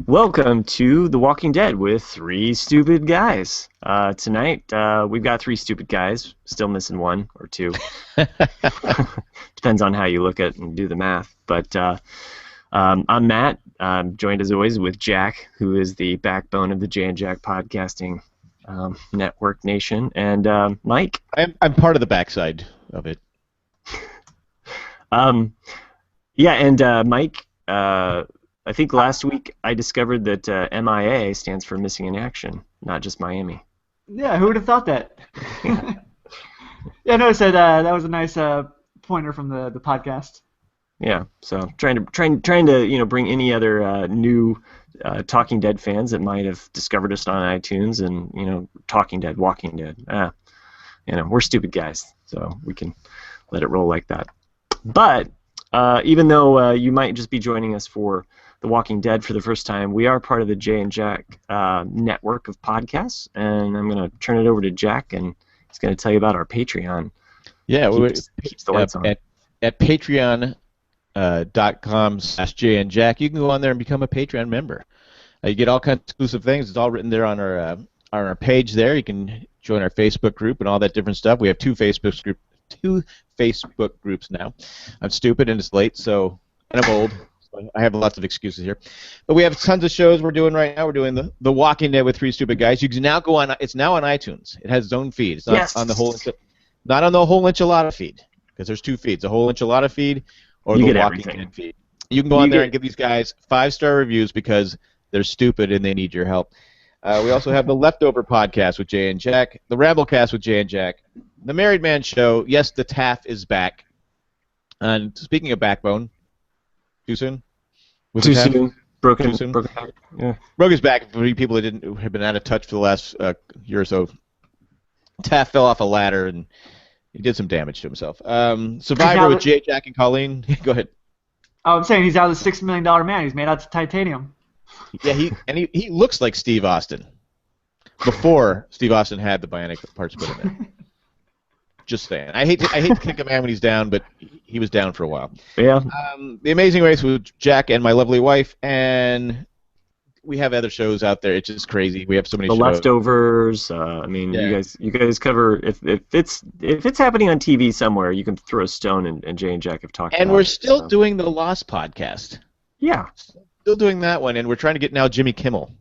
Welcome to The Walking Dead with three stupid guys. Tonight, we've got three stupid guys, still missing one or two. Depends on how you look at it and do the math. But I'm Matt. I'm joined as always with Jack, who is the backbone of the Jay and Jack podcasting network nation, and Mike. I'm part of the backside of it. Mike. I think last week I discovered that MIA stands for Missing in Action, not just Miami. Yeah, who would have thought that? Yeah, I noticed that that was a nice pointer from the podcast. Yeah, so trying to bring any other new Talking Dead fans that might have discovered us on iTunes and Talking Dead, Walking Dead. We're stupid guys, so we can let it roll like that. But even though you might just be joining us for The Walking Dead for the first time, we are part of the Jay and Jack network of podcasts, and I'm going to turn it over to Jack, and he's going to tell you about our Patreon. Yeah, keeps the lights on. At patreon.com/Jay and Jack, you can go on there and become a Patreon member. You get all kinds of exclusive things. It's all written there on our page there. You can join our Facebook group and all that different stuff. We have two Facebook groups now. I'm stupid and it's late, and I'm old. So I have lots of excuses here. But we have tons of shows we're doing right now. We're doing the Walking Dead with Three Stupid Guys. You can now go on. It's now on iTunes. It has its own feed. It's not on the whole enchilada feed, because there's two feeds: the whole enchilada feed or the Walking Dead feed. You can go on there and give these guys 5-star reviews because they're stupid and they need your help. We also have the Leftover podcast with Jay and Jack, the Ramblecast with Jay and Jack, the Married Man Show. Yes, the TAF is back. And speaking of backbone, too soon? Too soon. Broken. Yeah. Broke his back for people that have been out of touch for the last year or so. TAF fell off a ladder and he did some damage to himself. Survivor with Jay, Jack, and Colleen. Go ahead. Oh, I'm saying he's now the $6 million man. He's made out of titanium. Yeah, he looks like Steve Austin before Steve Austin had the bionic parts put in there. Just saying. I hate to kick a man when he's down, but he was down for a while. Yeah. The Amazing Race with Jack and my lovely wife, and we have other shows out there. It's just crazy. We have so many shows. The Leftovers. You guys cover if it's happening on TV somewhere, you can throw a stone, and Jay and Jack have talked. And about we're still doing the Lost podcast. Yeah. Still doing that one, and we're trying to get now Jimmy Kimmel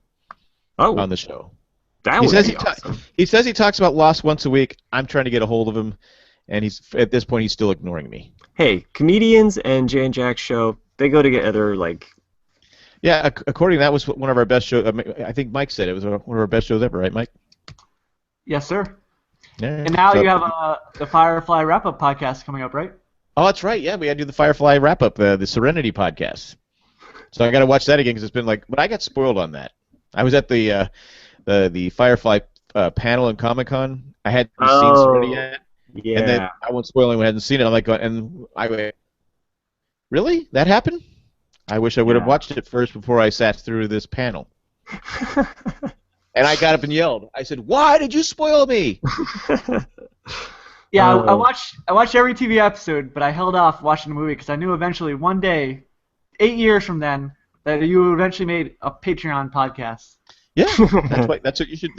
on the show. He says he talks about Lost once a week. I'm trying to get a hold of him, and at this point he's still ignoring me. Hey, comedians and Jay and Jack's show, they go together like. Yeah, according to that was one of our best shows. I think Mike said it was one of our best shows ever, right, Mike? Yes, sir. Yeah, and now you have the Firefly wrap-up podcast coming up, right? Oh, that's right. Yeah, we had to do the Firefly wrap-up, the Serenity podcast. So I got to watch that again because it's been but I got spoiled on that. I was at the Firefly panel in Comic-Con. I hadn't seen Serenity yet. Yeah. And then I won't spoil anyone who hadn't seen it. I'm like, and I went, really? That happened? I wish I would have watched it first before I sat through this panel. And I got up and yelled. I said, "Why did you spoil me?" Yeah, I watched every TV episode, but I held off watching the movie because I knew eventually one day, 8 years from then, that you eventually made a Patreon podcast. Yeah, that's what you should.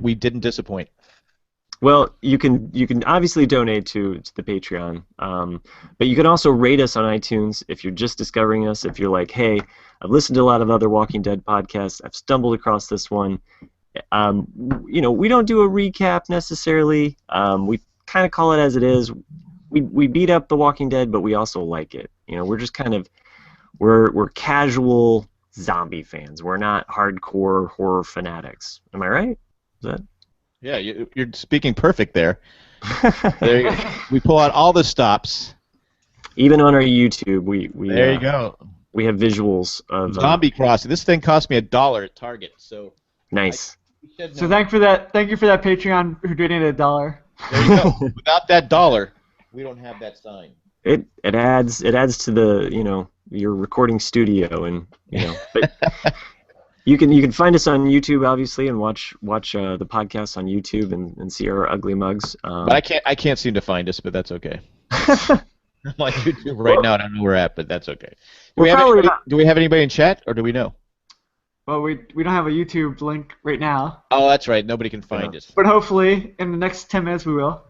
We didn't disappoint. Well, you can obviously donate to the Patreon, but you can also rate us on iTunes if you're just discovering us. If you're like, hey, I've listened to a lot of other Walking Dead podcasts, I've stumbled across this one. We don't do a recap necessarily. We kind of call it as it is. We beat up The Walking Dead, but we also like it. We're just kind of we're casual zombie fans. We're not hardcore horror fanatics. Am I right? Is that? Yeah, you're speaking perfect there. There you go. We pull out all the stops. Even on our YouTube, we there you go. We have visuals of Zombie Crossing. This thing cost me $1 at Target. So nice. So thank you for that Patreon who donated $1. There you go. Without that $1, we don't have that sign. It adds to the your recording studio and but. You can find us on YouTube, obviously, and watch the podcast on YouTube and see our ugly mugs. But I can't seem to find us, but that's okay. I'm on YouTube right now. I don't know where we're at, but that's okay. Do we have anybody in chat, or do we know? But we don't have a YouTube link right now. Oh, that's right. Nobody can find Yeah. it. But hopefully in the next 10 minutes we will.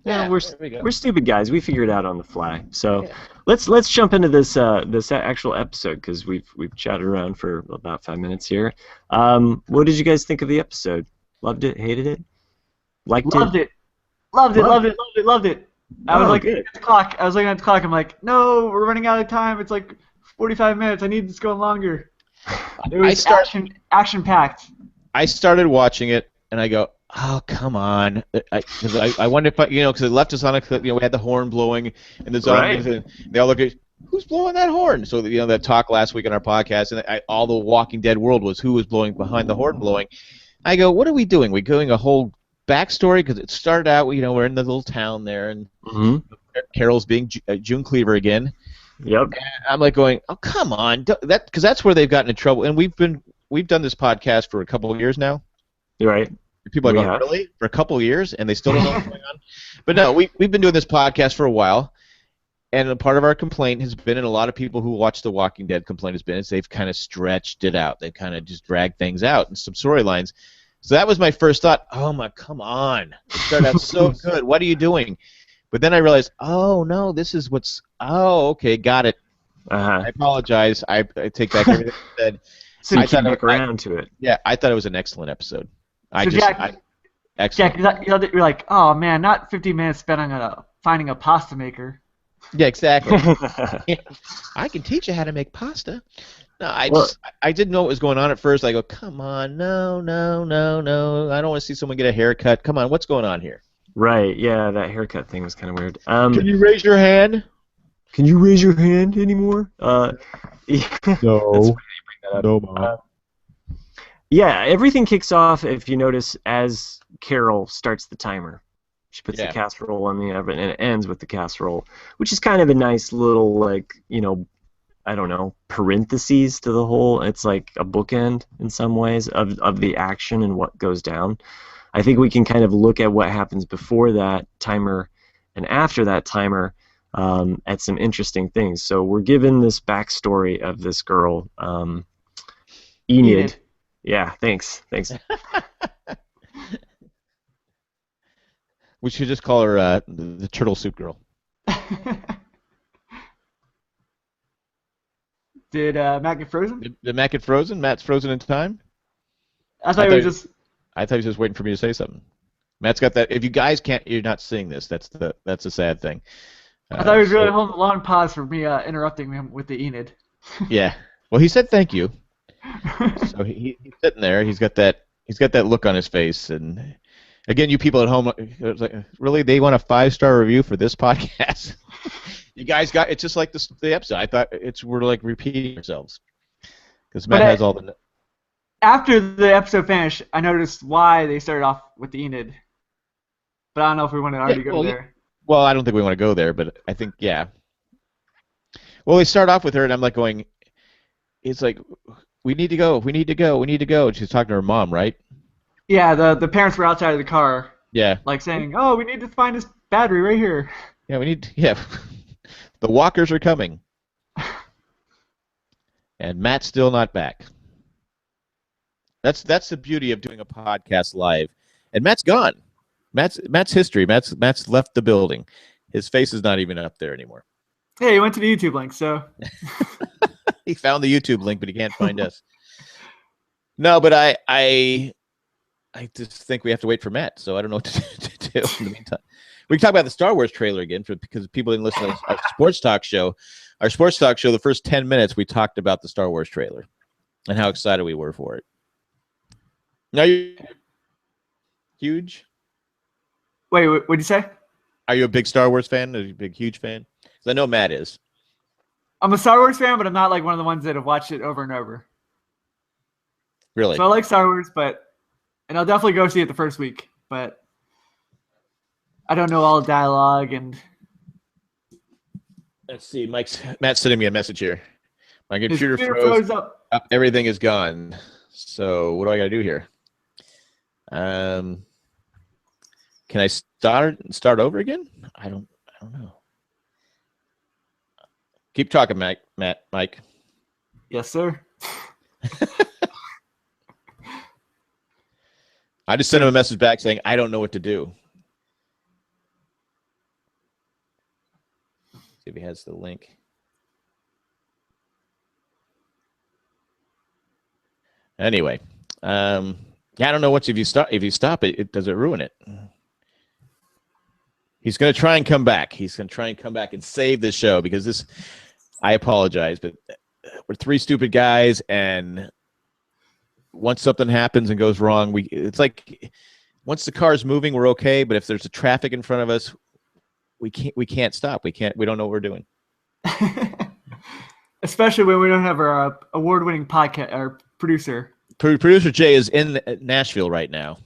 Yeah, there we go. we're stupid guys. We figure it out on the fly. So Yeah. let's jump into this actual episode because we've chatted around for about 5 minutes here. What did you guys think of the episode? Loved it? Hated it? Liked Loved it? it. Loved it. Loved Loved it. Loved it. Loved it. I was Oh, like, good. at the clock. I was looking at the clock. I'm like, no, we're running out of time. It's like 45 minutes. I need this going longer. It was action packed. I started watching it, and I go, oh, come on. Because I wonder if, because it left us on a clip. We had the horn blowing, and the zombies, and they all look at, who's blowing that horn? So, that talk last week on our podcast, and all the Walking Dead world was who was blowing behind the horn blowing. I go, what are we doing? We're doing a whole backstory? Because it started out, we're in the little town there, and Carol's being June Cleaver again. Yep. And I'm like going, oh, come on. Because that's where they've gotten in trouble. And we've done this podcast for a couple of years now. You're right. People are going, really? For a couple of years? And they still don't know what's going on? But no, we've been doing this podcast for a while. And a part of our complaint has been, and a lot of people who watch The Walking Dead complaint has been, is they've kind of stretched it out. They've kind of just dragged things out and some storylines. So that was my first thought. Oh, my, come on. It started out so good. What are you doing? But then I realized, oh, no, this is what's... Oh, okay, got it. I apologize. I take back everything I said. So you came back around to it. Yeah, I thought it was an excellent episode. Jack, excellent. you're like, oh, man, not 50 minutes spent on finding a pasta maker. Yeah, exactly. I can teach you how to make pasta. No, I didn't know what was going on at first. I go, come on, no. I don't want to see someone get a haircut. Come on, what's going on here? Right, yeah, that haircut thing was kind of weird. Can you raise your hand? Can you raise your hand anymore? Yeah. No. No, Mom. Yeah, everything kicks off, if you notice, as Carol starts the timer. She puts the casserole on the oven, and it ends with the casserole, which is kind of a nice little, I don't know, parentheses to the whole. It's like a bookend in some ways of the action and what goes down. I think we can kind of look at what happens before that timer and after that timer at some interesting things. So we're given this backstory of this girl, Enid. Yeah, thanks. We should just call her the Turtle Soup Girl. Did Matt get frozen? Did Matt get frozen? Matt's frozen in time? I thought he was just waiting for me to say something. Matt's got that. If you guys you're not seeing this. That's a sad thing. I thought he was really holding a long pause for me interrupting him with the Enid. Yeah. Well, he said thank you. So he's sitting there. He's got that look on his face. And again, you people at home, really, they want a 5-star review for this podcast? You guys got it's just like the episode. I thought we're like repeating ourselves because Matt has all the. After the episode finished, I noticed why they started off with the Enid. But I don't know if we want to already go there. Well, I don't think we want to go there, but I think Well, they start off with her, and I'm like going. It's like we need to go. And she's talking to her mom, right? Yeah, the parents were outside of the car. Yeah. Like saying, "Oh, we need to find this battery right here." Yeah, we need. Yeah. The walkers are coming. And Matt's still not back. That's the beauty of doing a podcast live. And Matt's gone. Matt's history. Matt's left the building. His face is not even up there anymore. Hey, he went to the YouTube link, so. He found the YouTube link, but he can't find us. No, but I just think we have to wait for Matt, so I don't know what to do in the meantime. We can talk about the Star Wars trailer again because people didn't listen to our sports talk show. Our sports talk show, the first 10 minutes, we talked about the Star Wars trailer and how excited we were for it. Now you huge? Wait, what did you say? Are you a big Star Wars fan? Are you a big, huge fan? Because I know Matt is. I'm a Star Wars fan, but I'm not like one of the ones that have watched it over and over. Really? So I like Star Wars, and I'll definitely go see it the first week, but I don't know all the dialogue and. Let's see. Matt's sending me a message here. My computer froze up. Everything is gone. So what do I got to do here? Can I start over again? I don't know. Keep talking, Mike. Yes, sir. I just sent him a message back saying I don't know what to do. See if he has the link. Anyway, yeah, I don't know what if you stop it, does it ruin it? He's going to try and come back. He's going to try and come back and save this show because this. I apologize, but we're three stupid guys, and once something happens and goes wrong, it's like once the car's moving, we're okay. But if there's a traffic in front of us, we can't stop. We don't know what we're doing. Especially when we don't have our award-winning podcast, our producer. Producer Jay is in Nashville right now,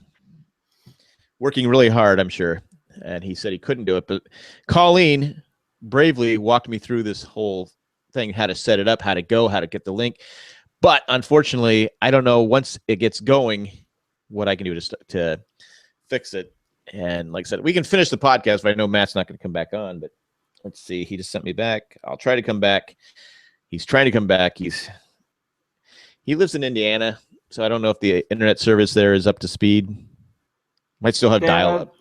working really hard, I'm sure. And he said he couldn't do it. But Colleen bravely walked me through this whole thing, how to set it up, how to go, how to get the link. But unfortunately, I don't know once it gets going what I can do to fix it. And like I said, we can finish the podcast, but I know Matt's not going to come back on. But let's see. He just sent me back. I'll try to come back. He's trying to come back. He lives in Indiana, so I don't know if the internet service there is up to speed. Might still have dial-up.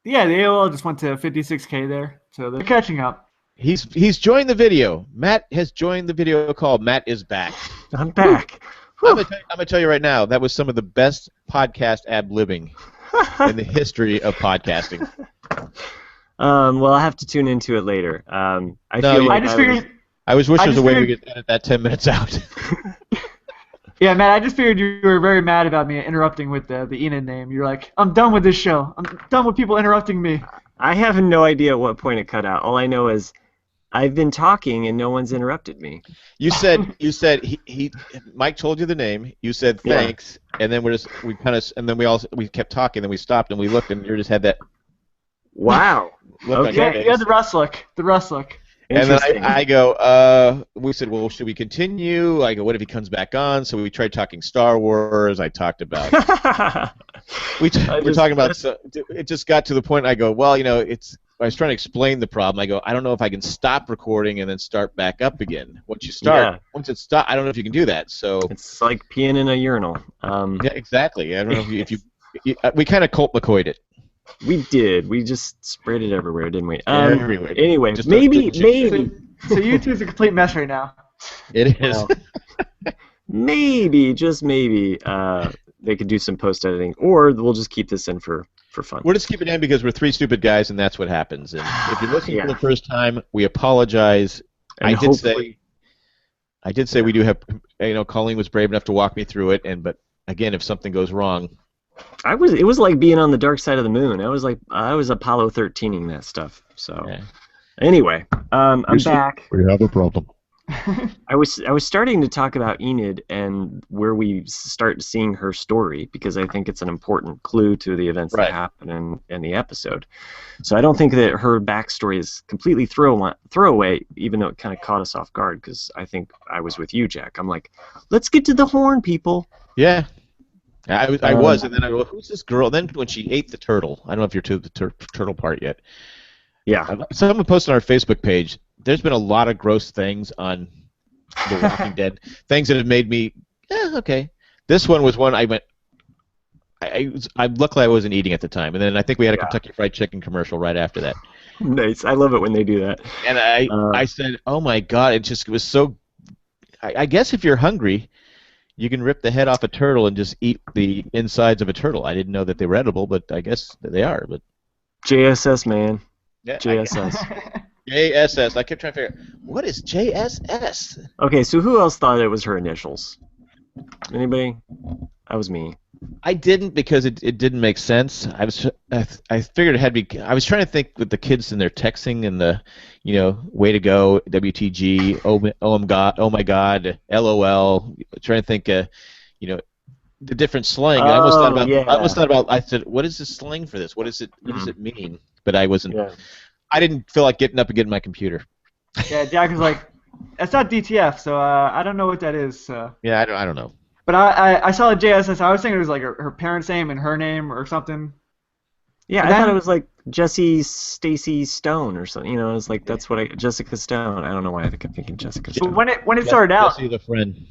Yeah, the AOL just went to 56K there, so they're catching up. He's joined the video. Matt has joined the video call. Matt is back. I'm back. I'm gonna tell you right now, that was some of the best podcast ad-libbing in the history of podcasting. Well, I'll have to tune into it later. I wish there was a way we could edit that 10 minutes out. Yeah, Matt, I just figured you were very mad about me interrupting with the Enid name. You're like, I'm done with this show. I'm done with people interrupting me. I have no idea at what point it cut out. All I know is I've been talking and no one's interrupted me. You said Mike told you the name. You said thanks, and then we kept talking, then we stopped and we looked, and you just had that. Wow. Look okay. You had the Russ look. The Russ look. And then I go, we said, well, should we continue? I go, what if he comes back on? So we tried talking Star Wars. I talked about. we're talking about. So it just got to the point. I go, well, I was trying to explain the problem. I go, I don't know if I can stop recording and then start back up again. Once it stops, I don't know if you can do that. So it's like peeing in a urinal. Yeah, exactly. I don't know if you we kind of Colt McCoyed it. We did. We just sprayed it everywhere, didn't we? Everywhere. Anyway, maybe. So YouTube's a complete mess right now. It is. Maybe, just maybe, they could do some post-editing, or we'll just keep this in for fun. We're just keeping it in because we're three stupid guys, and that's what happens. And if you're listening for the first time, we apologize. And I did say we do have. Colleen was brave enough to walk me through it, but again, if something goes wrong. It was like being on the dark side of the moon. I was Apollo 13ing that stuff. So anyway, I'm back. We have a problem. I was starting to talk about Enid and where we start seeing her story because I think it's an important clue to the events that happen in the episode. So I don't think that her backstory is completely throwaway, even though it kind of caught us off guard because I think I was with you, Jack. I'm like, let's get to the horn, people. Yeah. I was, and then I go, who's this girl? Then when she ate the turtle, I don't know if you're to the turtle part yet. Yeah. Someone posted on our Facebook page, there's been a lot of gross things on The Walking Dead, things that have made me, okay. This one was one I went, luckily I wasn't eating at the time, and then I think we had a Kentucky Fried Chicken commercial right after that. Nice. I love it when they do that. And I said, oh my God, it was so, I guess if you're hungry, you can rip the head off a turtle and just eat the insides of a turtle. I didn't know that they were edible, but I guess they are. But JSS, man. Yeah, JSS. JSS. I kept trying to figure out, what is JSS? Okay, so who else thought it was her initials? Anybody? That was me. I didn't because it didn't make sense. I figured it had to be. I was trying to think with the kids and their texting and the, way to go, WTG, oh my God, LOL. Trying to think, the different slang. I almost thought about. I said, what is the slang for this? What does it mean? But I wasn't. Yeah. I didn't feel like getting up and getting my computer. Yeah, Jack was like, "That's not DTF, so I don't know what that is." Yeah, I don't know. But I saw the JSS. I was thinking it was like her parents' name and her name or something. Yeah, I thought it was like Jessie Stacy Stone or something. It was like that's what Jessica Stone. I don't know why I think I'm thinking Jessica Stone. But when it started out, Jessie the friend.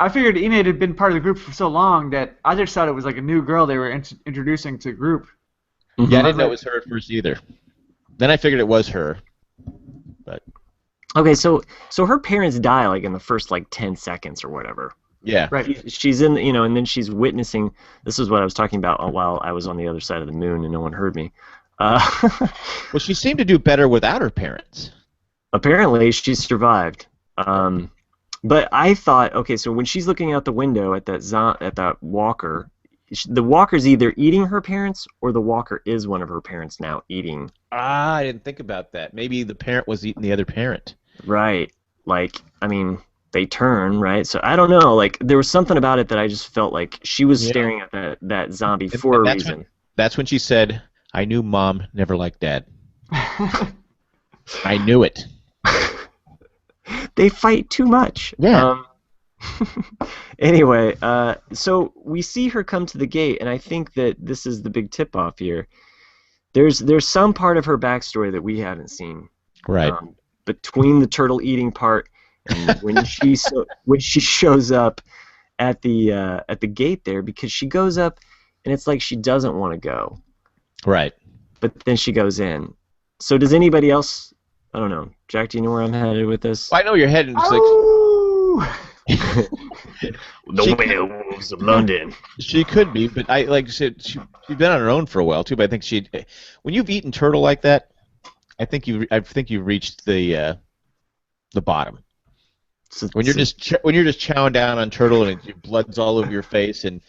I figured Enid had been part of the group for so long that I just thought it was like a new girl they were introducing to the group. Mhm. Yeah, I didn't know it was her at first either. Then I figured it was her. But Okay, so her parents die like in the first like 10 seconds or whatever. yeah. Right. She's in, you know, and then she's witnessing. This is what I was talking about while I was on the other side of the moon and no one heard me. Well, she seemed to do better without her parents. Apparently, she survived. But I thought, okay, so when she's looking out the window at that walker, the walker's either eating her parents or the walker is one of her parents now eating. Ah, I didn't think about that. Maybe the parent was eating the other parent. Right. Like, I mean, they turn, right? So I don't know. Like, there was something about it that I just felt like she was staring at that zombie for a reason. That's when she said, "I knew Mom never liked Dad. I knew it." They fight too much. Yeah. Anyway, so we see her come to the gate, and I think that this is the big tip-off here. There's some part of her backstory that we haven't seen. Right. Between the turtle eating part and when she shows up at the gate there, because she goes up and it's like she doesn't want to go. Right. But then she goes in. So does anybody else? I don't know. Jack, do you know where I'm headed with this? Well, I know you're heading. Oh! The werewolves of London. She could be, but I like I said, she's been on her own for a while too. But I think when you've eaten turtle like that, I think you've reached the bottom. When you're just chowing down on turtle and your blood's all over your face and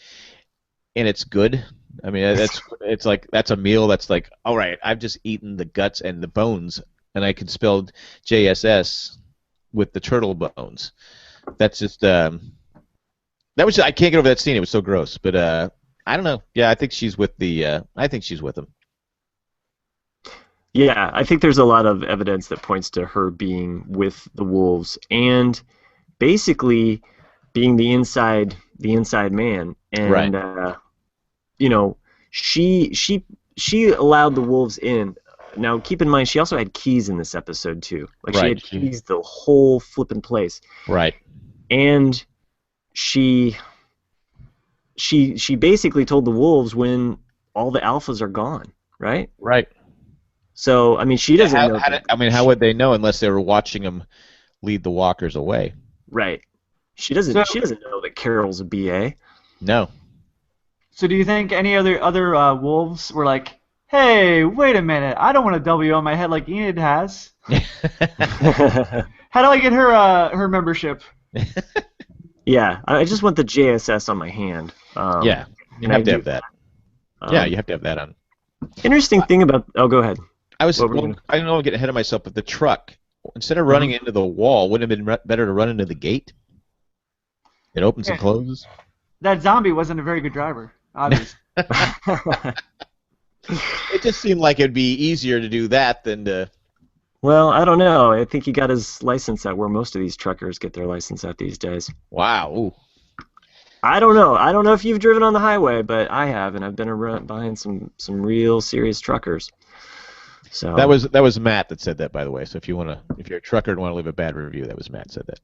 it's good. I mean, that's a meal that's like, all right, I've just eaten the guts and the bones, and I can spell JSS with the turtle bones. That's just I can't get over that scene. It was so gross. But I don't know. Yeah, I think she's with them. Yeah, I think there's a lot of evidence that points to her being with the wolves and basically being the inside man. And Right. You know, she allowed the wolves in. Now, keep in mind, she also had keys in this episode too. Like Right. she had keys the whole flipping place. Right. And she basically told the wolves when all the alphas are gone, right? Right. So I mean, she doesn't know. How would they know unless they were watching them lead the walkers away? Right. She doesn't know that Carol's a BA. No. So do you think any other wolves were like, hey, wait a minute, I don't want a W on my head like Enid has. How do I get her membership? Yeah, I just want the JSS on my hand. Yeah, you have to have that. Yeah, you have to have that on. Interesting thing about... Oh, go ahead. I don't know, I'm getting ahead of myself, but the truck, instead of running into the wall, wouldn't it have been better to run into the gate? It opens and closes. That zombie wasn't a very good driver, obviously. It just seemed like it'd be easier to do that than to... Well, I don't know. I think he got his license at where most of these truckers get their license at these days. Wow. Ooh. I don't know. I don't know if you've driven on the highway, but I have, and I've been behind some real serious truckers. So that was Matt that said that, by the way. So if you're a trucker and want to leave a bad review, that was Matt said that.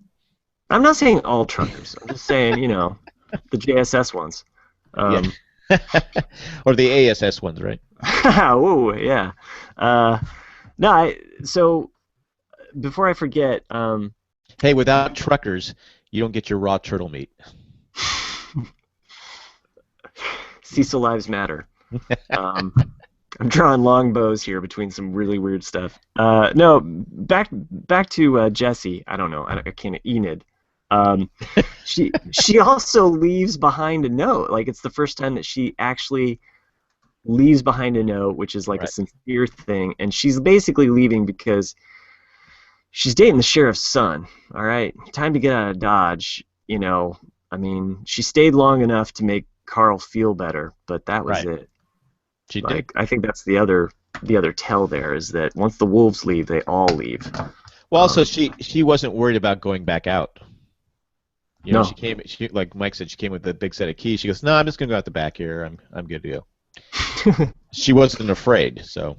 I'm not saying all truckers. I'm just saying, the JSS ones. Yeah. Or the ASS ones, right? Ooh, yeah. So before I forget, hey, without truckers, you don't get your raw turtle meat. Cecil Lives Matter. I'm drawing long bows here between some really weird stuff. No, back to Jesse. I don't know. I can't. Enid. She also leaves behind a note. Like, it's the first time that she actually leaves behind a note, which is like a sincere thing, and she's basically leaving because she's dating the sheriff's son. All right, time to get out of Dodge. I mean, she stayed long enough to make Carl feel better, but that was it. She did. I think that's the other tell there is that once the wolves leave, they all leave. Well, also she wasn't worried about going back out. No. She like Mike said, she came with a big set of keys. She goes, "No, I'm just gonna go out the back here. I'm good to go." She wasn't afraid, so.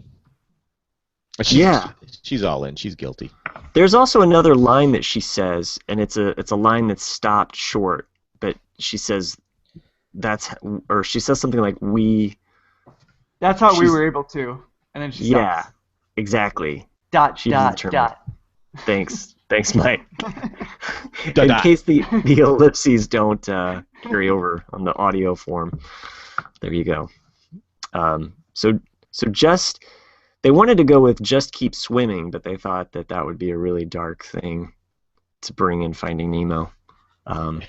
She's all in. She's guilty. There's also another line that she says, and it's a line that's stopped short. she says or she says something like we. That's how we She's- were able to. And then she Yeah, stops. exactly. Dot, She's dot, determined. dot. Thanks, Mike. Dot, In dot. case the ellipses don't carry over on the audio form, there you go. So just they wanted to go with just keep swimming, but they thought that would be a really dark thing to bring in Finding Nemo. No,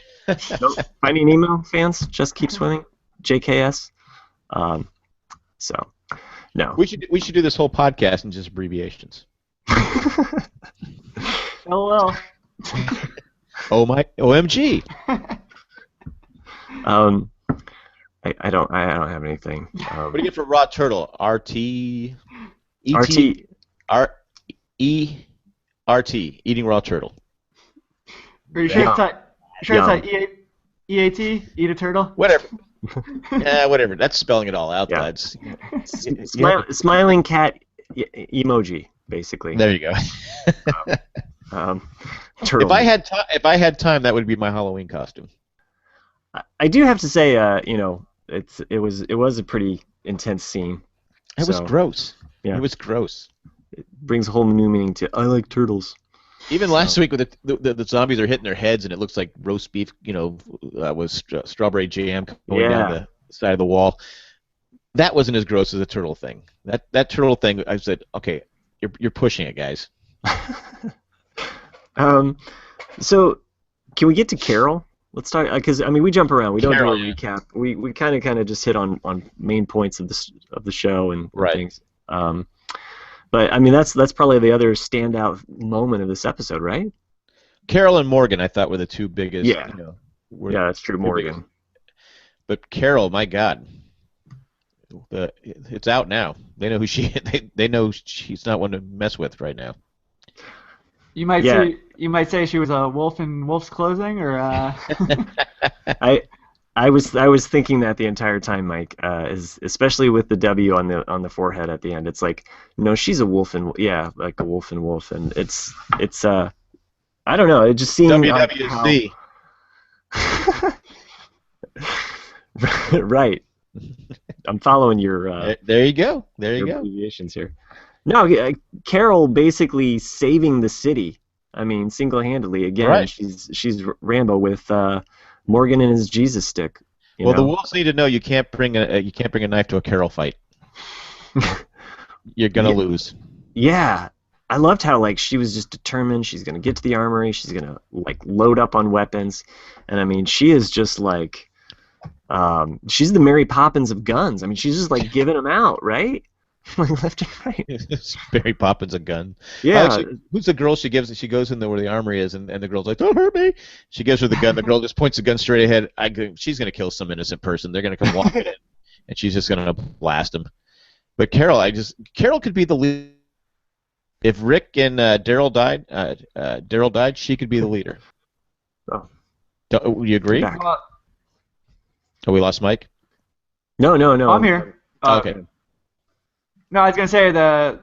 Finding Nemo fans, just keep swimming, JKS. So no. We should do this whole podcast in just abbreviations. LOL. Oh my OMG. I don't have anything. What do you get for raw turtle? RT RT. eating raw turtle. Are you sure Yum. it's like EAT? Eat a turtle? Whatever. Yeah, whatever. That's spelling it all out, Yeah. lads. Smiling cat emoji, basically. There you go. Turtle. If I had time, that would be my Halloween costume. I do have to say, it was a pretty intense scene. It was So, gross. yeah. It was gross. It brings a whole new meaning to I like turtles. Even last week, with the zombies are hitting their heads, and it looks like roast beef, was strawberry jam going down the side of the wall. That wasn't as gross as the turtle thing. That turtle thing, I said, okay, you're pushing it, guys. So can we get to Carol? Let's talk because we jump around. We don't Carol, do a yeah. recap. We kind of just hit on main points of the show and Right. things. But that's probably the other standout moment of this episode, right? Carol and Morgan, I thought, were the two biggest. Yeah. Were Yeah, that's true, the Morgan. biggest. But Carol, my God, it's out now. They know who she. They know she's not one to mess with right now. You might Yeah. say she was a wolf in wolf's clothing, or I was thinking that the entire time, Mike. Especially with the W on the forehead at the end. It's like, no, she's a wolf and like a wolf and wolf, and it's I don't know. It just seemed like WWC. right. I'm following your There you go. There you your go. abbreviations here. No, Carol basically saving the city. Single-handedly again. Right. She's Rambo with Morgan and his Jesus stick. Well, the wolves need to know you can't bring a knife to a Carol fight. You're gonna lose. Yeah, I loved how she was just determined. She's gonna get to the armory. She's gonna load up on weapons, and she is just she's the Mary Poppins of guns. She's just giving them out, right? Left and right. Mary Poppins a gun. Yeah. Who's the girl she gives? She goes in there where the armory is, and the girl's like, "Don't hurt me." She gives her the gun. The girl just points the gun straight ahead. She's gonna kill some innocent person. They're gonna come walking in, and she's just gonna blast them. But Carol, Carol could be the lead. If Rick and Daryl died, she could be the leader. Oh. Would you agree? Back. Oh, we lost Mike. No. I'm here. Okay. No, I was gonna say the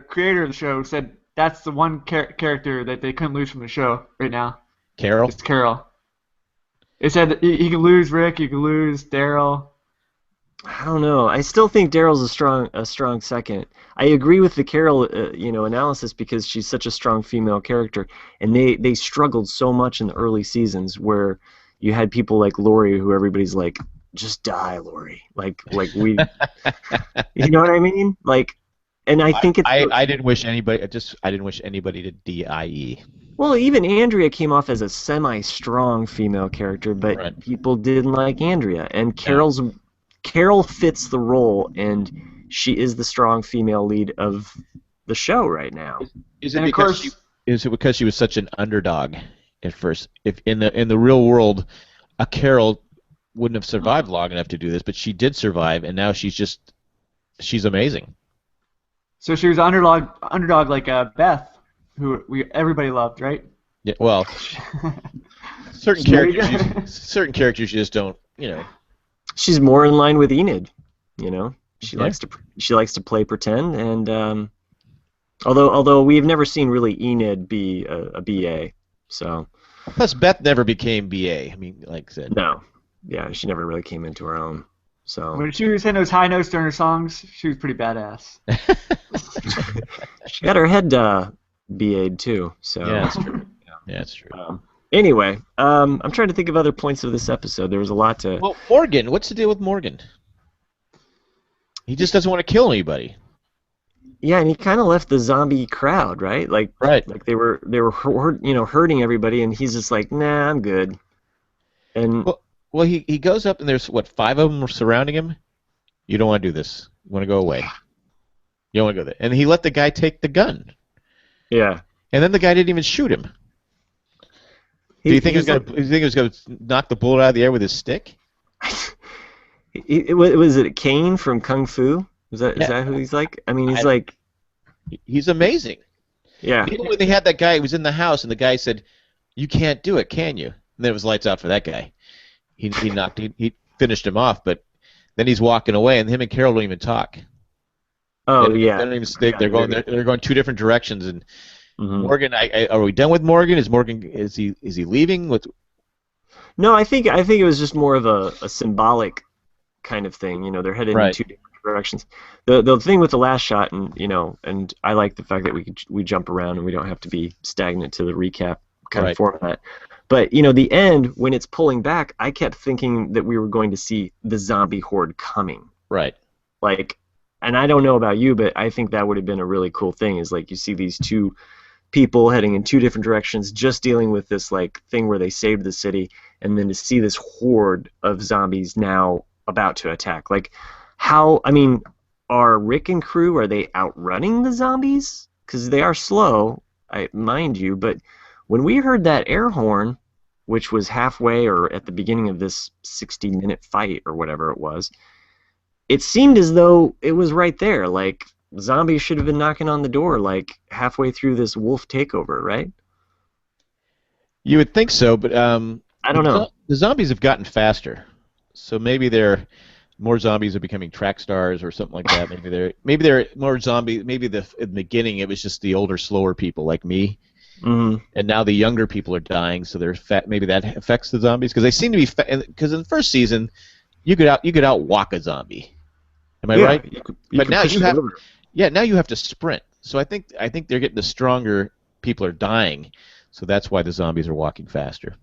creator of the show said that's the one character that they couldn't lose from the show right now. Carol. It's Carol. It said that you can lose Rick, you can lose Daryl. I don't know. I still think Daryl's a strong second. I agree with the Carol analysis because she's such a strong female character, and they struggled so much in the early seasons where you had people like Lori who everybody's like, just die, Lori. Like we, you know what I mean? And I think it's. I didn't wish anybody. I didn't wish anybody to die. Well, even Andrea came off as a semi-strong female character, but Right. people didn't like Andrea, and Carol fits the role, and she is the strong female lead of the show right now. Is it And of because course- is it because she was such an underdog at first? If in the real world, a Carol wouldn't have survived long enough to do this, but she did survive, and now she's amazing. So she was underdog like Beth, who everybody loved, right? Yeah. Well, certain There you characters you just don't. She's more in line with Enid, She Yeah. likes to play pretend, and although we've never seen really Enid be a BA, so Plus, Beth never became BA. I mean, like I said. No. Yeah, she never really came into her own. So When she was hitting those high notes during her songs, she was pretty badass. she got her head BA'd too. So Yeah, that's true. Yeah, that's true. Anyway, I'm trying to think of other points of this episode. There was a lot to. Well, Morgan, what's the deal with Morgan? He just doesn't want to kill anybody. Yeah, and he kind of left the zombie crowd, right? Like they were hurting everybody, and he's just like, nah, I'm good. And well, he goes up and there's what 5 of them surrounding him. You don't want to do this. You want to go away. You don't want to go there. And he let the guy take the gun. Yeah. And then the guy didn't even shoot him. Do you think he was going to knock the bullet out of the air with his stick? Was it Kane from Kung Fu? Is that who he's like? I mean, he's amazing. Yeah. Even when they had that guy who was in the house and the guy said, "You can't do it, can you?" And then it was lights out for that guy. He finished him off, but then he's walking away, and him and Carol don't even talk. Oh they yeah. They don't even speak. They're going 2 different directions. And Morgan, are we done with Morgan? Is he leaving? No, I think it was just more of a symbolic kind of thing. They're headed in 2 different directions. The thing with the last shot, and I like the fact that we jump around and we don't have to be stagnant to the recap kind of format. But the end, when it's pulling back, I kept thinking that we were going to see the zombie horde coming. Right. And I don't know about you, but I think that would have been a really cool thing. Is you see these 2 people heading in 2 different directions, just dealing with this thing where they saved the city, and then to see this horde of zombies now about to attack. Are Rick and crew, are they outrunning the zombies? Because they are slow, mind you, but when we heard that air horn, which was halfway or at the beginning of this 60-minute fight or whatever it was, it seemed as though it was right there. Zombies should have been knocking on the door halfway through this wolf takeover, right? You would think so, but I don't know. The zombies have gotten faster, so maybe more zombies are becoming track stars or something like that. Maybe they're more zombies. Maybe in the beginning it was just the older, slower people like me, and now the younger people are dying, so they're fat. Maybe that affects the zombies because they seem to be. Because in the first season, you could out walk a zombie. Am I right? But now now you have to sprint. So I think they're getting the stronger people are dying, so that's why the zombies are walking faster.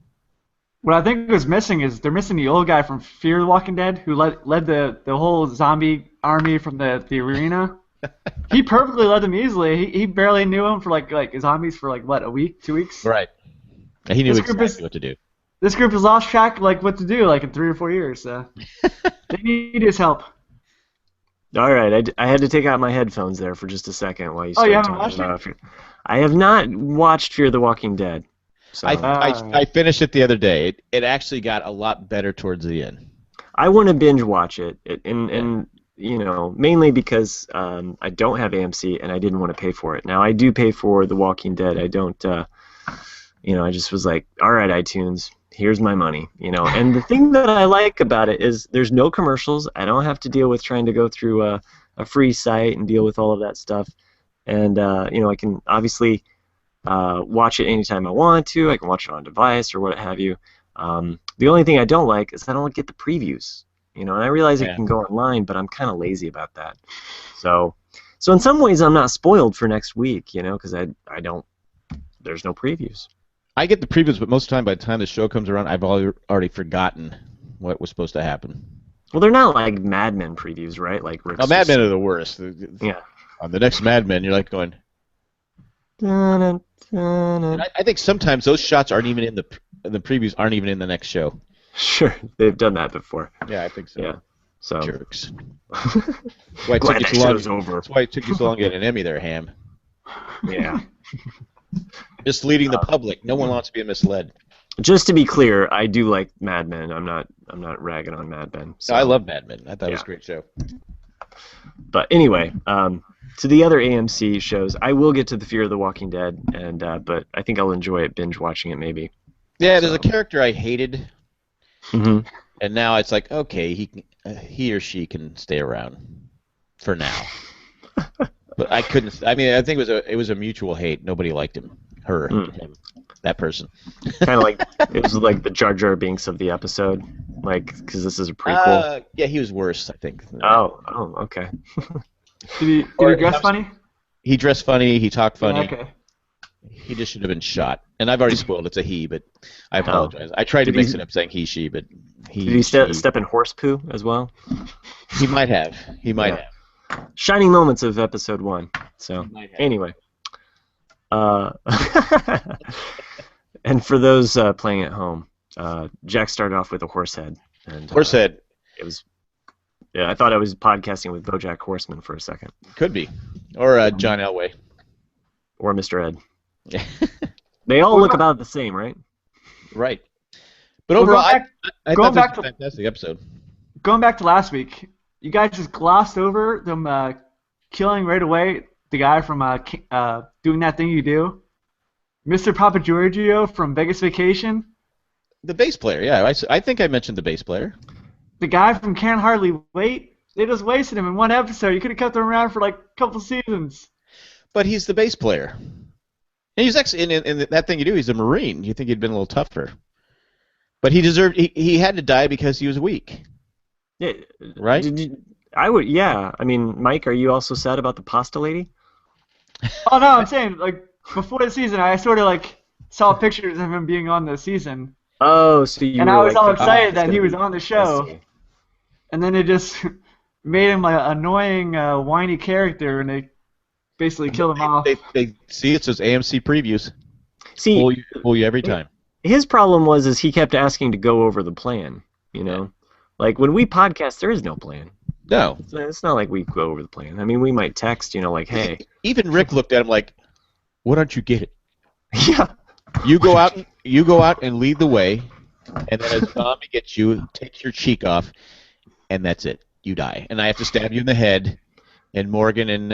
What I think was missing is they're missing the old guy from Fear the Walking Dead who led the whole zombie army from the arena. He perfectly led them easily. He barely knew him for like zombies for what, a week, 2 weeks? Right. He knew exactly what to do. This group has lost track what to do in 3 or 4 years. So they need his help. All right, I had to take out my headphones there for just a second while you started you haven't talking watched about it? I have not watched Fear the Walking Dead. So. I finished it the other day. It actually got a lot better towards the end. I want to binge watch it, and mainly because I don't have AMC and I didn't want to pay for it. Now I do pay for The Walking Dead. I don't, I just was like, all right, iTunes, here's my money, And the thing that I like about it is there's no commercials. I don't have to deal with trying to go through a free site and deal with all of that stuff. And I can obviously watch it anytime I want to. I can watch it on a device or what have you. The only thing I don't like is I don't get the previews. And I realize it can go online, but I'm kind of lazy about that. So in some ways I'm not spoiled for next week, because I don't. There's no previews. I get the previews, but most of the time, by the time the show comes around, I've already forgotten what was supposed to happen. Well, they're not like Mad Men previews, right? Like Rick's Mad Men are the worst. Yeah. On the next Mad Men, you're going. I think sometimes those shots aren't even in the previews aren't even in the next show. Sure, they've done that before. Yeah, I think so. Yeah. So. Jerks. Glad that show's over. That's why it took you so long to get an Emmy there, Ham. Yeah. Misleading the public. No one wants to be misled. Just to be clear, I do like Mad Men. I'm not ragging on Mad Men. So. No, I love Mad Men. I thought it was a great show. But anyway, to the other AMC shows, I will get to the Fear of the Walking Dead, but I think I'll enjoy it binge watching it maybe. Yeah, there's a character I hated, and now it's like, okay, he or she can stay around for now. But I couldn't. I mean, I think it was a mutual hate. Nobody liked him, him. that person. Kind of like it was like the Jar Jar Binks of the episode, like because this is a prequel. Yeah, he was worse, I think. Oh, okay. Did he Or dress funny? He dressed funny. He talked funny. Yeah, okay. He just should have been shot. And I've already spoiled it's a he, but I apologize. I tried to Did mix he- it up saying he, she, but he. Did he she. step in horse poo as well? He might have. He might Yeah. have. Shining moments of episode 1. So Might have. anyway, and for those playing at home, Jack started off with a horse head. And, Horsehead. It was. Yeah, I thought I was podcasting with BoJack Horseman for a second, Could be. Or John Elway. or Mr. Ed. Yeah. They all look about the same, right? Right. But Well, overall, going I going thought back this was a fantastic episode. Going back to last week, you guys just glossed over them killing right away the guy from Doing That Thing You Do, Mr. Papa Giorgio from Vegas Vacation, The bass player, yeah. I think I mentioned the bass player. the guy from Can't Hardly Wait. They just wasted him in one episode. You could have kept him around for like a couple seasons. But he's the bass player. And he's actually in That Thing You Do, he's a Marine. You think he'd been a little tougher. But he deserved he had to die because he was weak. Yeah. Right? I would. Yeah. I mean, Mike, are you also sad about the pasta lady? Oh no, I'm saying like before the season, I sort of like saw pictures of him being on the season, Oh, so you. and were I was like, all oh, excited it's that gonna he was be- on the I show, see. and then it just made him an annoying, whiny character, and they basically killed him off. They see it says AMC previews. See, Fool you every time. his problem was he kept asking to go over the plan. You know, like when we podcast, there is no plan. No. It's not like we go over the plan. I mean, we might text, like, hey. Even Rick looked at him like, "Why don't you get it? Yeah. You go out and lead the way, and then as zombie gets you, takes your cheek off, and that's it. You die, and I have to stab you in the head." And Morgan and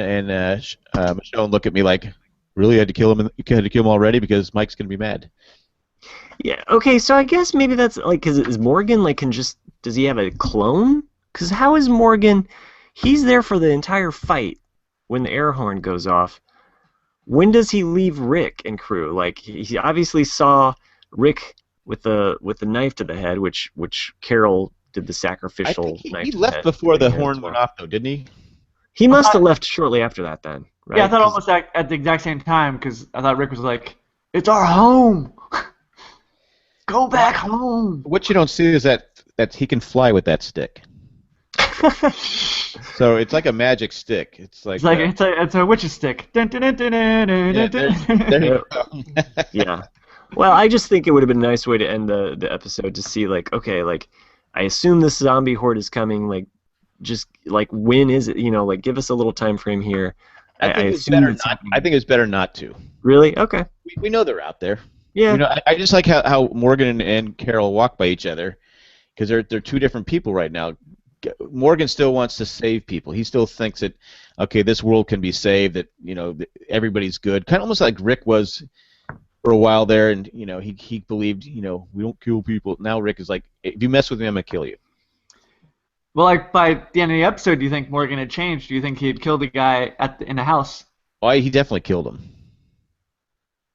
Michonne look at me like, "Really? You had to kill him? You had to kill him already because Mike's gonna be mad." Yeah. Okay. So I guess maybe that's like, cause is Morgan like does he have a clone? Cause how is Morgan? He's there for the entire fight when the air horn goes off. When does he leave Rick and crew? Like he obviously saw Rick with the knife to the head, which Carol did the I sacrificial think knife. he to the left head before the thing horn as went well. off, though, didn't he? He must have left shortly after that, then. Right? Yeah, I thought 'Cause- almost at the exact same time because I thought Rick was like, "It's our home. Go back home." What you don't see is that he can fly with that stick. So it's like a magic stick. It's like It's a witch's stick. Dun, dun, dun, dun, dun, dun, yeah, dun, dun. there you go. Yeah. Well, I just think it would have been a nice way to end the episode to see, like, okay, like, I assume this zombie horde is coming, like, just, like, when is it, like, give us a little time frame here. I think it's assume better it's not. happening. I think it's better not to. Really? Okay. We know they're out there. Yeah. I just like how Morgan and Carol walk by each other because they're two different people right now. Morgan still wants to save people. He still thinks that, okay, this world can be saved, that, that everybody's good. Kind of almost like Rick was for a while there, and, he believed, we don't kill people. Now Rick is like, if you mess with me, I'm going to kill you. Well, like by the end of the episode, do you think Morgan had changed? Do you think he had killed the guy in the house? Oh, he definitely killed him.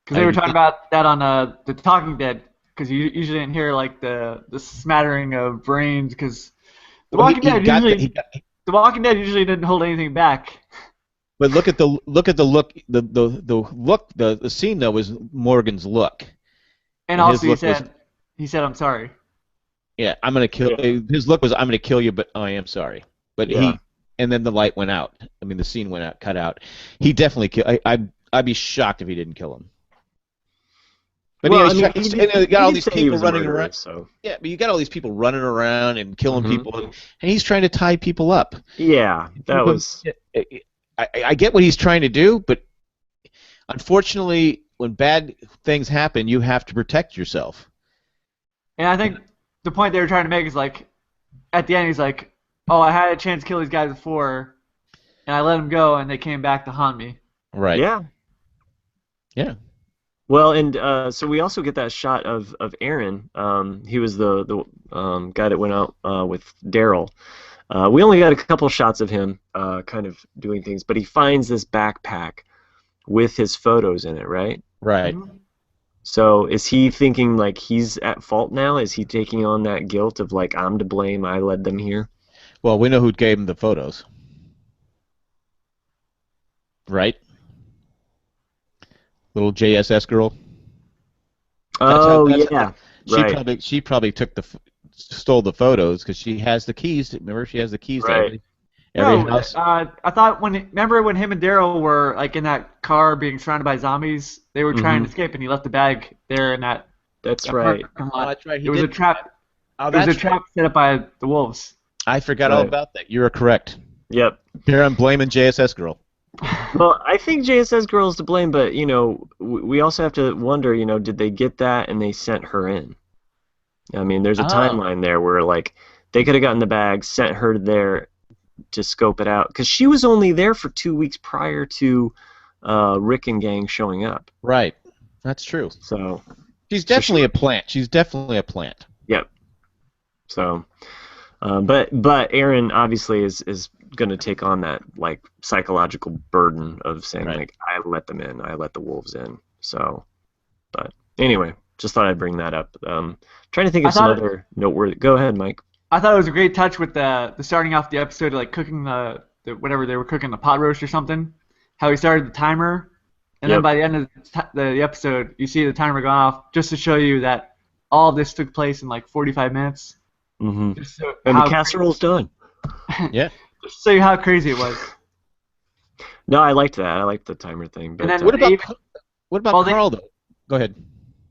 Because they were talking about that on the Talking Dead. Because you usually didn't hear like the smattering of brains. Because The Walking Dead usually didn't hold anything back. But look at the scene though was Morgan's look. And And also his look he said I'm sorry. Yeah, I'm gonna kill. His look was, I'm gonna kill you, but I am sorry. But Yeah. and then the light went out. I mean, the scene went out, cut out. He definitely killed. I'd be shocked if he didn't kill him. But Well, you got all he these did say he people was a running murderer, around. So. Yeah, but you got all these people running around and killing Mhm. people, and he's trying to tie people up. Yeah, that was. I get what he's trying to do, but unfortunately, when bad things happen, you have to protect yourself. And I think the point they were trying to make is like, at the end he's like, "Oh, I had a chance to kill these guys before, and I let them go, and they came back to haunt me." Right. Yeah. Yeah. Well, and so we also get that shot of Aaron. He was the guy that went out with Daryl. We only got a couple shots of him kind of doing things, but he finds this backpack with his photos in it, right? Right. So is he thinking like he's at fault now? Is he taking on that guilt of like I'm to blame, I led them here? Well, we know who gave him the photos, right? Little JSS girl. Oh That's yeah, she right, probably stole the photos because she has the keys. Remember, she has the keys to right. every No, house. I thought remember when him and Daryl were like in that car being surrounded by zombies, they were trying to Hmm. escape, and he left the bag there in That's that right, parking Oh, lot. that's right. He It was a did. trap. Oh, It was a that's right. trap set up by the wolves. I forgot all right. about that. You are correct. Yep. Here I'm blaming JSS girl. Well, I think JSS girl is to blame, but we also have to wonder, did they get that and they sent her in? I mean, there's a Oh, timeline there where like they could have gotten the bag, sent her there to scope it out, because she was only there for 2 weeks prior to Rick and gang showing up. right. That's true. So, She's so she, definitely a plant. She's definitely a plant. yep. So, but Aaron obviously is going to take on that like psychological burden of saying Right. like I let them in, I let the wolves in. So, but anyway, just thought I'd bring that up. Trying to think I of some thought other noteworthy. Go ahead, Mike. I thought it was a great touch with the starting off the episode like cooking the whatever they were cooking, the pot roast or something. How he started the timer, and then Yep. by the end of the episode, you see the timer go off just to show you that all of this took place in like 45 minutes. Hmm. Just so And the how casserole's done. Yeah. just to show you how crazy it was. No, I liked that. I liked the timer thing. And But then What about they, what about well, Carl though? Go ahead.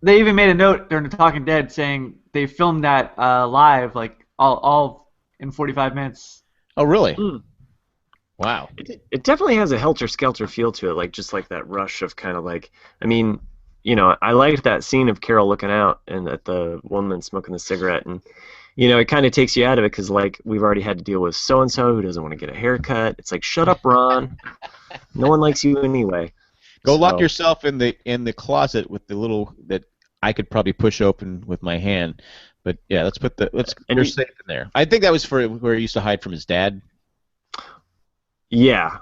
they even made a note during the Talking Dead saying they filmed that live, like all in 45 minutes. Oh, really? hmm, Wow. it definitely has a helter-skelter feel to it, like just like that rush of kind of like, I mean, I liked that scene of Carol looking out and at the woman smoking the cigarette, and it kind of takes you out of it because like we've already had to deal with so and so who doesn't want to get a haircut. It's like shut up, Ron. No one likes you anyway. Go lock So yourself in the closet with the little that I could probably push open with my hand. But yeah, and you're safe in there. I think that was for where he used to hide from his dad. yeah.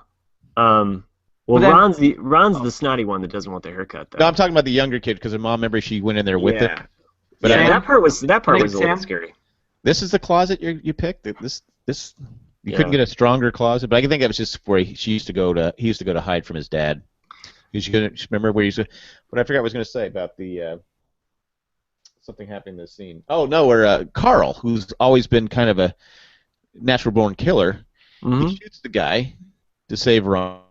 Well, But then, Ron's the snotty one that doesn't want the haircut No, though. I'm talking about the younger kid because her mom, remember, she went in there with Yeah. him. But Yeah, Sam? that part Big was a little Sam? scary. this is the closet you picked. This you couldn't Yeah. get a stronger closet. But I think that was just where he used to go to hide from his dad. Because you couldn't remember where he used to. But I forgot what I was going to say about the something happening in this scene. Oh no, where Carl, who's always been kind of a natural born killer, he Hmm. shoots the guy to save Ron.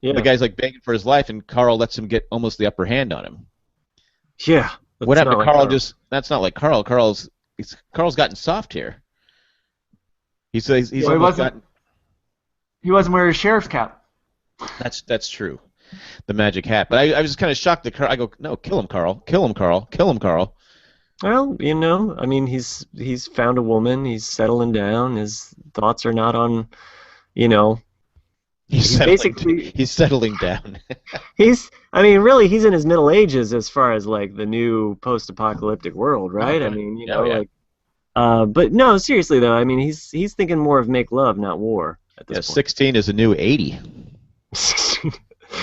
Yeah. The guy's like begging for his life, and Carl lets him get almost the upper hand on him. Yeah. What That's happened not to like Carl? Carl. That's not like Carl. Carl's gotten soft here. He's well, almost gotten. he wasn't wearing a sheriff's cap. That's true. The magic hat. But I was just kind of shocked that Carl. I go, no, kill him, Carl. Kill him, Carl. Kill him, Carl. Well, I mean, he's found a woman. He's settling down. His thoughts are not on, you know, he's basically He's settling down. I mean, really, he's in his middle ages as far as like the new post-apocalyptic world, right? I mean, Oh, yeah. like, but no, seriously though, I mean, he's thinking more of make love, not war at Yeah, this point. 16 is a new 80. I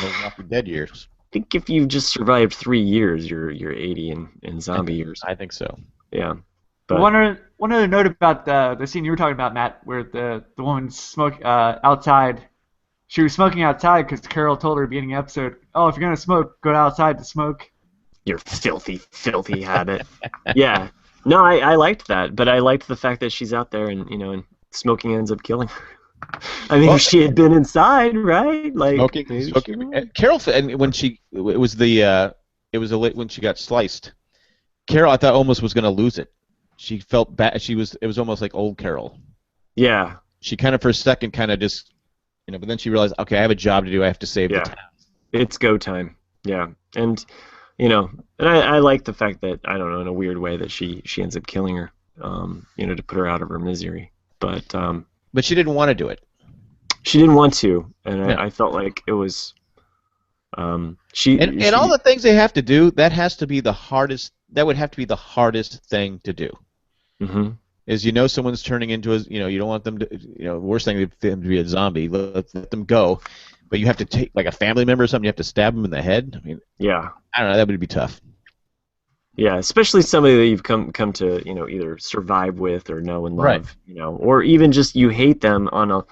Those Walking Dead years. think if you just survived 3 years, you're 80 in zombie years. I think so. Yeah, but One other note about the scene you were talking about, Matt, where the woman outside. She was smoking outside because Carol told her at the beginning of the episode, "Oh, if you're gonna smoke, go outside to smoke." your filthy, filthy habit. Yeah. No, I liked that, but I liked the fact that she's out there and smoking ends up killing her. I mean, Well, if she had been inside, right? Like Smoking. maybe Smoking. she would. And Carol, and when when she got sliced. Carol, I thought almost was going to lose it. She felt bad. It was almost like old Carol. Yeah. She kind of for a second kind of just, but then she realized, okay, I have a job to do. I have to save the Yeah. town. It's go time. Yeah. And I like the fact that, I don't know, in a weird way that she ends up killing her, to put her out of her misery. But But she didn't want to do it. she didn't want to, and Yeah. I felt like it was And all the things they have to do, that has to be the hardest. That would have to be the hardest thing to do. hmm Is someone's turning into you don't want them to, the worst thing is for them to be a zombie. Let them go, but you have to take like a family member or something. You have to stab them in the head. I mean, Yeah. I don't know. That would be tough. Yeah, especially somebody that you've come to, either survive with or know and love, Right. Or even just you hate them on a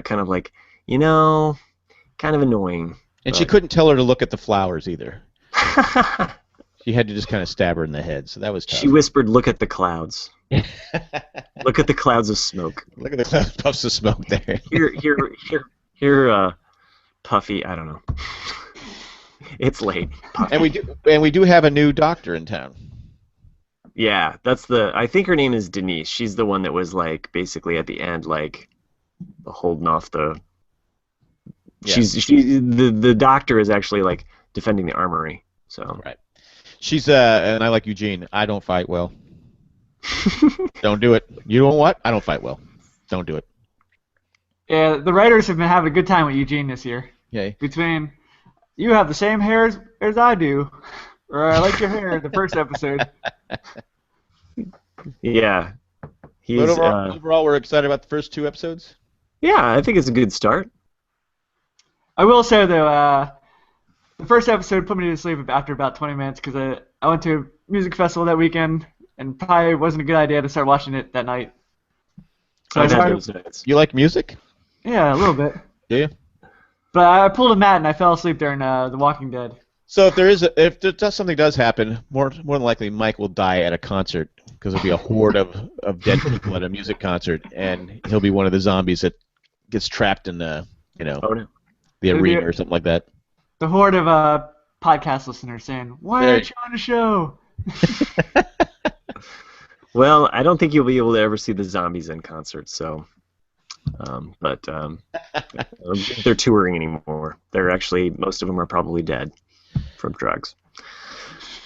kind of like, kind of annoying. And she couldn't tell her to look at the flowers either. She had to just kind of stab her in the head, so that was tough. She whispered, "Look at the clouds. Look at the clouds of smoke. Look at the clouds, puffs of smoke there." Here, Puffy. I don't know. It's late. Puffy. And we do have a new doctor in town. Yeah, I think her name is Denise. She's the one that was like basically at the end, like holding off the. Yeah. The doctor is actually like defending the armory. So. Right. She's and I like Eugene. I don't fight well. Don't do it. You know what? I don't fight well. Don't do it. Yeah, the writers have been having a good time with Eugene this year. Yay. Between you have the same hair as I do, or I like your hair. The first episode. Yeah. But overall, we're excited about the first 2 episodes. Yeah, I think it's a good start. I will say though, the first episode put me to sleep after about 20 minutes because I went to a music festival that weekend and probably wasn't a good idea to start watching it that night. So You like music? Yeah, a little bit. Do you? But I pulled a Matt and I fell asleep during The Walking Dead. So if something does happen, more than likely Mike will die at a concert because there'll be a horde of dead people at a music concert, and he'll be one of the zombies that gets trapped in the the arena or something like that. The horde of podcast listeners saying, "Why aren't you on the show?" Well, I don't think you'll be able to ever see the zombies in concert, so. But I don't think they're touring anymore. They're actually, most of them are probably dead from drugs.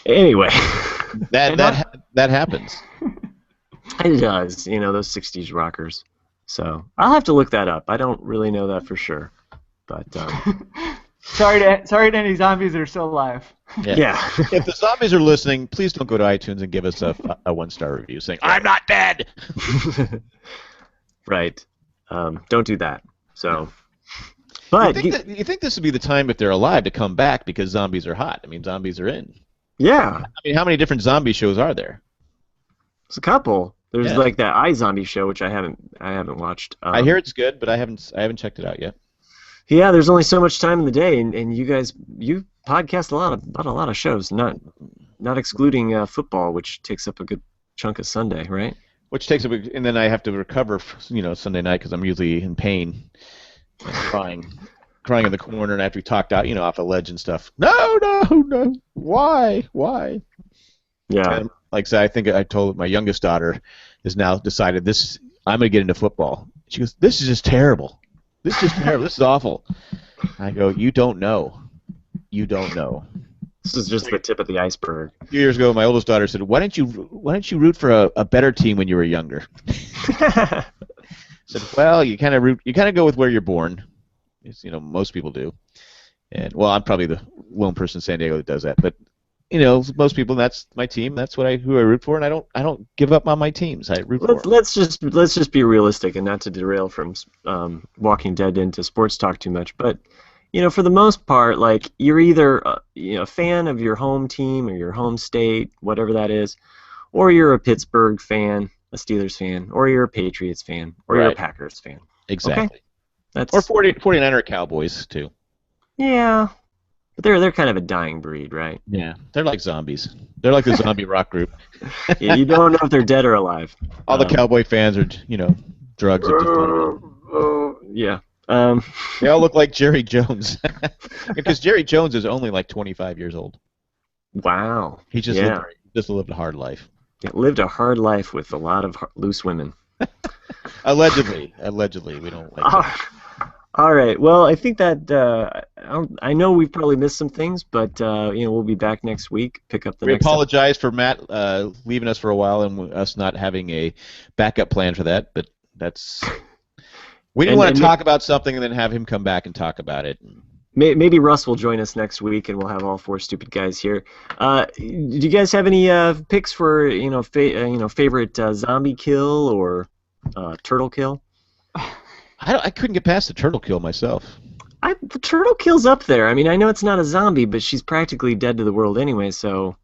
Anyway. That happens. It does, those 60s rockers. So I'll have to look that up. I don't really know that for sure. But sorry to any zombies that are still alive. Yeah. If the zombies are listening, please don't go to iTunes and give us a 1-star review saying, "I'm not dead." Right. Don't do that. So, but you think this would be the time if they're alive to come back because zombies are hot? I mean, zombies are in. Yeah. I mean, how many different zombie shows are there? There's a couple. There's like that iZombie show, which I haven't watched. I hear it's good, but I haven't checked it out yet. Yeah, there's only so much time in the day, and you guys podcast about a lot of shows, not excluding football, which takes up a good chunk of Sunday, right? Which takes and then I have to recover, Sunday night because I'm usually in pain, and crying in the corner, and after we talked out, off a ledge and stuff. No, why? Yeah. And like I said, I think I told my youngest daughter has now decided I'm going to get into football. She goes, "This is just terrible. This is just terrible. This is awful." I go, "You don't know. You don't know." This is just the tip of the iceberg. A few years ago, my oldest daughter said, "Why don't you root for a better team when you were younger?" I said, "Well, you kind of go with where you're born. Most people do. And well, I'm probably the lone person in San Diego that does that. But most people, that's my team. That's who I root for, and I don't give up on my teams. I root for them." Let's just be realistic and not to derail from Walking Dead into sports talk too much, but. For the most part, like you're either a fan of your home team or your home state, whatever that is, or you're a Pittsburgh fan, a Steelers fan, or you're a Patriots fan, or you're a Packers fan. Exactly. Okay? Or 49er Cowboys too. Yeah, but they're kind of a dying breed, right? Yeah, they're like zombies. They're like the zombie rock group. Yeah, you don't know if they're dead or alive. All the Cowboy fans are, drugs. Yeah. They all look like Jerry Jones, because Jerry Jones is only like 25 years old. Wow. He just lived a hard life. He lived a hard life with a lot of loose women. Allegedly, we don't like that. All right. Well, I think that I know we've probably missed some things, but we'll be back next week. Pick up the. We apologize for Matt leaving us for a while and us not having a backup plan for that, but that's. We didn't want to talk about something and then have him come back and talk about it. Maybe Russ will join us next week, and we'll have all 4 stupid guys here. Do you guys have any picks for favorite zombie kill or turtle kill? I couldn't get past the turtle kill myself. The turtle kill's up there. I mean, I know it's not a zombie, but she's practically dead to the world anyway, so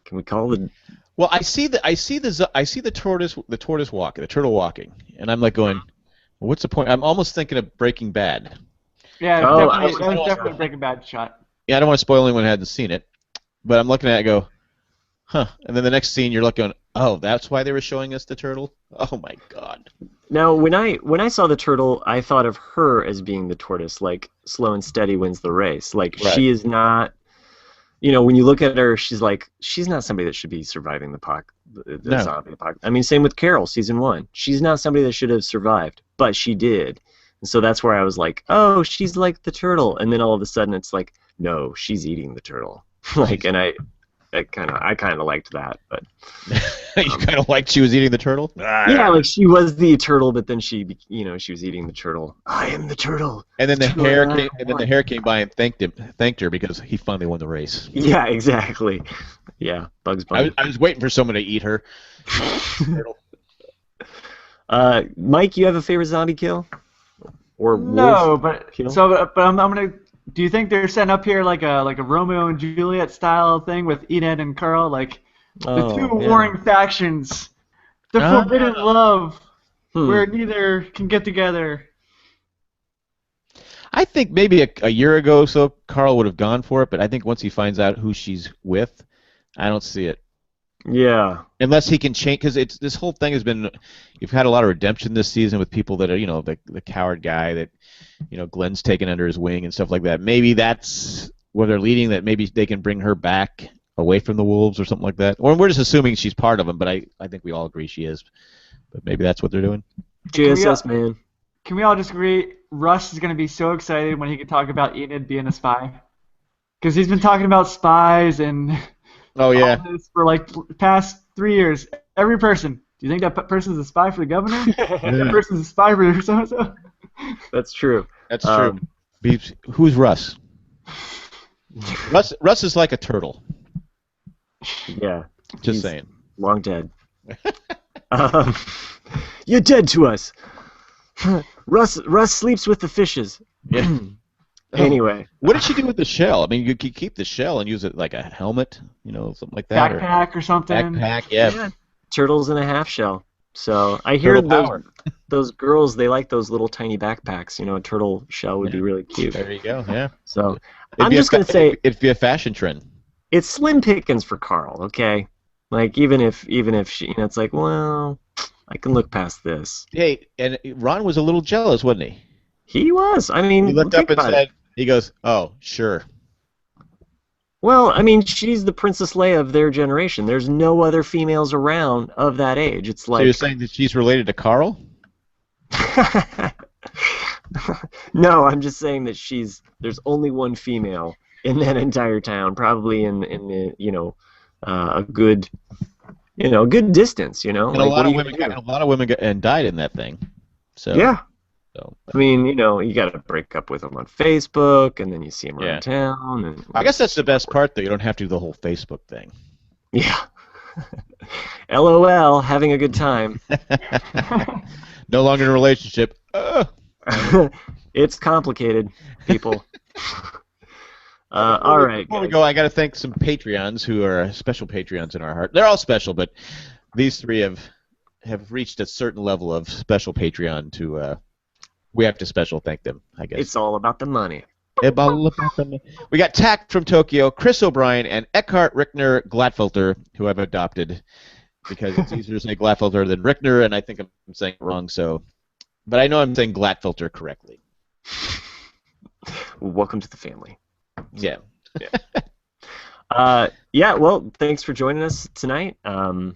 Can we call the? Well, I see the tortoise walking, the turtle walking, and I'm like going, well, what's the point? I'm almost thinking of Breaking Bad. Yeah, Oh, definitely. That I was was- definitely a Breaking Bad shot. Yeah, I don't want to spoil anyone who hasn't seen it, but I'm looking at it and go, huh. And then the next scene, you're looking, oh, that's why they were showing us the turtle? Oh, my God. Now, when I saw the turtle, I thought of her as being the tortoise, like slow and steady wins the race. Like Right. she is not, when you look at her, she's not somebody that should be surviving the No. zombie apocalypse. I mean, same with Carol, season 1. She's not somebody that should have survived, but she did. And so that's where I was like, oh, she's like the turtle. And then all of a sudden, it's like, no, she's eating the turtle. And I kind of liked that, but. You kind of liked she was eating the turtle? Yeah, like she was the turtle, but then she was eating the turtle. I am the turtle. And then the Turtle hare I came, and then the hare came by and thanked her because he finally won the race. Yeah, exactly. Yeah, Bugs Bunny. I was waiting for someone to eat her. Mike, you have a favorite zombie kill? Or No, wolf but kill? I'm gonna. Do you think they're setting up here like a Romeo and Juliet style thing with Enid and Carl, like the two warring factions, the forbidden love, where neither can get together? I think maybe a year ago or so, Carl would have gone for it, but I think once he finds out who she's with, I don't see it. Yeah. Unless he can change, because this whole thing has been, you've had a lot of redemption this season with people that are, the coward guy that, Glenn's taken under his wing and stuff like that. Maybe that's where they're leading, that maybe they can bring her back away from the wolves or something like that. Or we're just assuming she's part of them, but I think we all agree she is. But maybe that's what they're doing. JSS, man. Can we all just agree Russ is going to be so excited when he can talk about Enid being a spy? Because he's been talking about spies and Oh, yeah. all this for like the past 3 years. Every person. Do you think that person's a spy for the governor? That person's a spy for so-and-so? That's true. That's true. Who's Russ? Russ is like a turtle. Yeah. Just He's saying. Long dead. You're dead to us. Russ sleeps with the fishes. Yeah. Anyway. What did she do with the shell? I mean, you could keep the shell and use it like a helmet, something like that. Backpack or something. Backpack, yeah. Turtles in a half shell. So I hear those girls, they like those little tiny backpacks. A turtle shell would be really cute. There you go, yeah. So I'm just going to say it'd be a fashion trend. it's slim pickings for Carl, okay? Like even if she, it's like, well, I can look past this. Hey, and Ron was a little jealous, wasn't he? He was. I mean, He looked think up and about said, it. he goes, "Oh, sure." Well, I mean, she's the Princess Leia of their generation. There's no other females around of that age. It's So like you're saying that she's related to Carl? No, I'm just saying that there's only one female in that entire town, probably in the a good good distance, And like, a lot what of are you women, gonna do? a lot of women died in that thing. So Yeah. So I mean, you got to break up with them on Facebook, and then you see them Yeah. around town. And I guess that's the best part, though. You don't have to do the whole Facebook thing. Yeah. LOL, having a good time. No longer in a relationship. It's complicated, people. All right. Before we Guys. go, I got to thank some Patreons who are special Patreons in our heart. They're all special, but these three have reached a certain level of special Patreon to. We have to special thank them, I guess. It's all about the money. We got Tack from Tokyo, Chris O'Brien, and Eckhart Rickner Glatfelter, who I've adopted because it's easier to say Glatfelter than Rickner, and I think I'm saying it wrong. But I know I'm saying Glatfelter correctly. Welcome to the family. Yeah. Yeah. Well, thanks for joining us tonight. And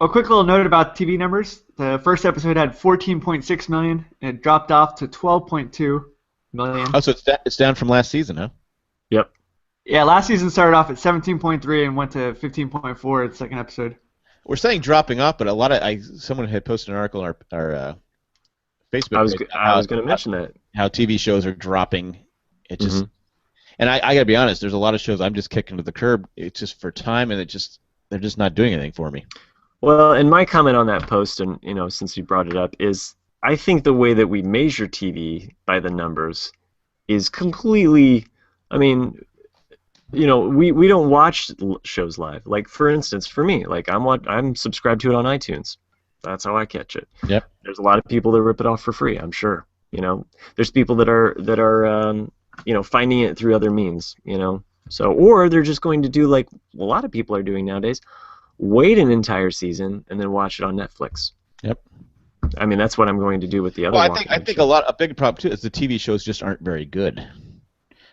a quick little note about TV numbers. The first episode had 14.6 million, and it dropped off to 12.2 million. Oh, so it's down from last season, huh? Yep. Yeah, last season started off at 17.3 and went to 15.4 at the second episode. We're saying dropping off, but a lot of someone had posted an article on our Facebook. I was going to mention that. How TV shows are dropping. It just, and I got to be honest. There's a lot of shows I'm just kicking to the curb. It's just for time, and they're just not doing anything for me. Well, and my comment on that post, and since you brought it up, is I think the way that we measure TV by the numbers is completely. I mean, we don't watch shows live. Like for instance, for me, like I'm subscribed to it on iTunes. That's how I catch it. Yep. There's a lot of people that rip it off for free, I'm sure. There's people that are finding it through other means. So or they're just going to do like a lot of people are doing nowadays, wait an entire season and then watch it on Netflix. Yep. I mean, that's what I'm going to do with the other. Well, I think a big problem too is the TV shows just aren't very good.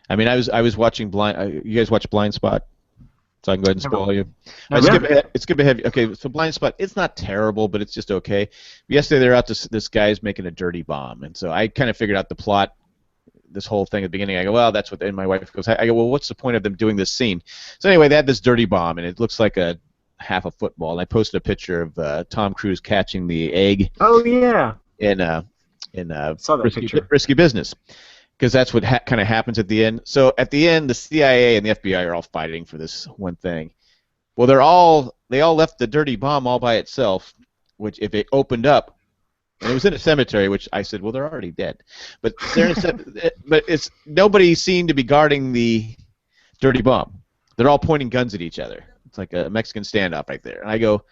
I mean, I was watching you guys watch Blind Spot? So I can go ahead and spoil you. Skip ahead. Okay, so Blind Spot, it's not terrible, but it's just okay. Yesterday they're out this guy's making a dirty bomb, and so I kind of figured out the plot, this whole thing at the beginning. I go, well, that's what. And my wife goes, I go, well, what's the point of them doing this scene? So anyway, they had this dirty bomb, and it looks like a half a football. And I posted a picture of Tom Cruise catching the egg. Oh yeah. In Saw that picture. Risky Business. Because that's what kind of happens at the end. So at the end, the CIA and the FBI are all fighting for this one thing. Well, they all left the dirty bomb all by itself, which if it opened up, and it was in a cemetery, which I said, well, they're already dead. But they're in but it's nobody seemed to be guarding the dirty bomb. They're all pointing guns at each other. It's like a Mexican standoff right there. And I go,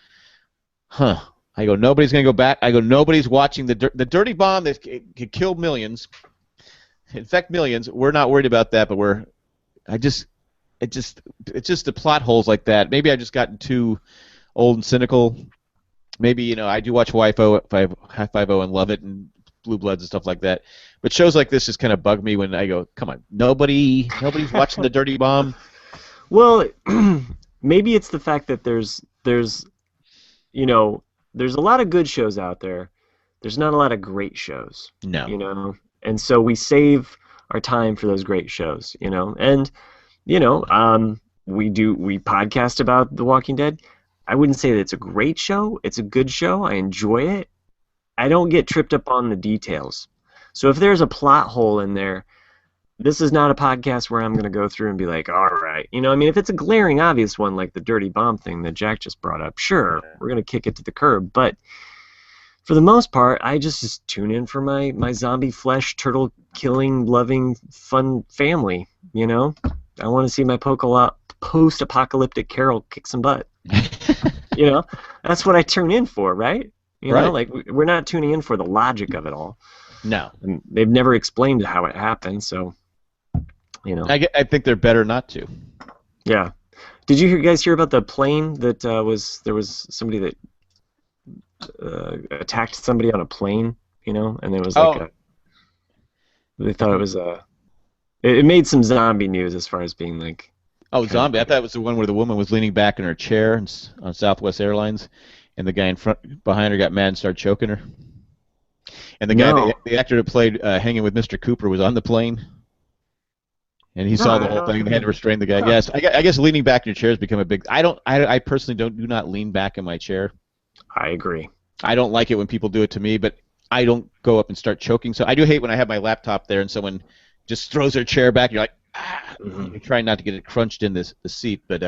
huh. I go, nobody's gonna go back. I go, nobody's watching the dirty bomb that could kill millions. Infect millions. We're not worried about that, but it's just the plot holes like that. Maybe I've just gotten too old and cynical. Maybe I do watch Hi-5-0 and love it, and Blue Bloods and stuff like that. But shows like this just kind of bug me when I go, come on, nobody's watching the dirty bomb. Well, maybe it's the fact that there's a lot of good shows out there. There's not a lot of great shows. No. And so we save our time for those great shows, and we podcast about The Walking Dead. I wouldn't say that it's a great show. It's a good show. I enjoy it. I don't get tripped up on the details. So if there's a plot hole in there, this is not a podcast where I'm going to go through and be like, all right. I mean, if it's a glaring obvious one like the dirty bomb thing that Jack just brought up, sure, we're going to kick it to the curb. But for the most part, I just tune in for my zombie flesh, turtle killing, loving, fun family. I want to see my post-apocalyptic Carol kick some butt. That's what I tune in for, right? Like we're not tuning in for the logic of it all. No, and they've never explained how it happened, so I think they're better not to. Yeah. Did you guys hear about the plane that there was somebody that attacked somebody on a plane, and there was like they thought it was it made some zombie news as far as being like zombie. I thought it was the one where the woman was leaning back in her chair on Southwest Airlines, and the guy in front behind her got mad and started choking her. And the guy, the actor that played Hanging with Mr. Cooper, was on the plane, and he saw the whole thing. They had to restrain the guy. Yes, I guess leaning back in your chair has become a big. I personally do not lean back in my chair. I agree. I don't like it when people do it to me, but I don't go up and start choking. So I do hate when I have my laptop there and someone just throws their chair back. And you're like, You're trying not to get it crunched in the seat, but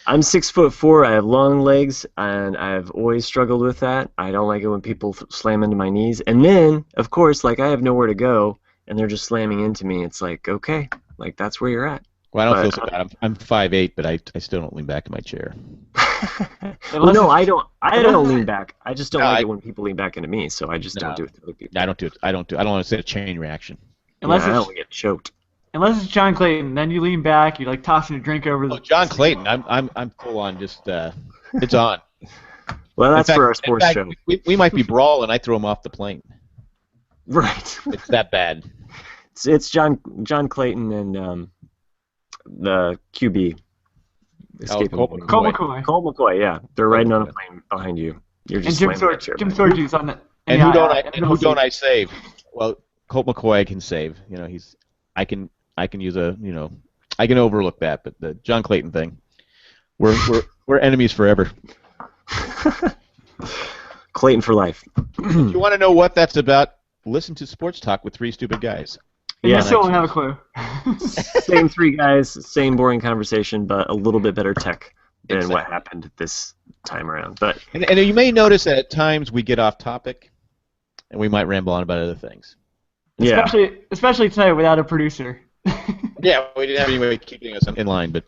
I'm 6'4". I have long legs, and I've always struggled with that. I don't like it when people slam into my knees, and then of course, like I have nowhere to go, and they're just slamming into me. It's like, okay, like that's where you're at. Well, I don't feel so bad. I'm 5'8", but I still don't lean back in my chair. Well, no, I don't lean back. I just don't like it when people lean back into me, so I just don't do it to other people. I don't do it. I don't want to say a chain reaction. Unless I don't get choked. Unless it's John Clayton, then you lean back, you're like tossing a drink over the. Oh, John Clayton, I'm full on just it's on. Well, that's for our sports show. We might be brawling. I throw him off the plane. Right. It's that bad. It's John Clayton and the QB. Colt McCoy. Colt McCoy, yeah. They're riding on a plane behind you. You're just and Jim Sorge's on it. And who don't I save? Well, Colt McCoy I can save. You know, I can use I can overlook that, but the John Clayton thing, we're enemies forever. Clayton for life. If you want to know what that's about, listen to Sports Talk with Three Stupid Guys. Yeah, I still don't have a clue. Same three guys, same boring conversation, but a little bit better tech than what happened this time around. But and you may notice that at times we get off topic, and we might ramble on about other things. Yeah. Especially tonight without a producer. Yeah, we didn't have any way of keeping us in line, but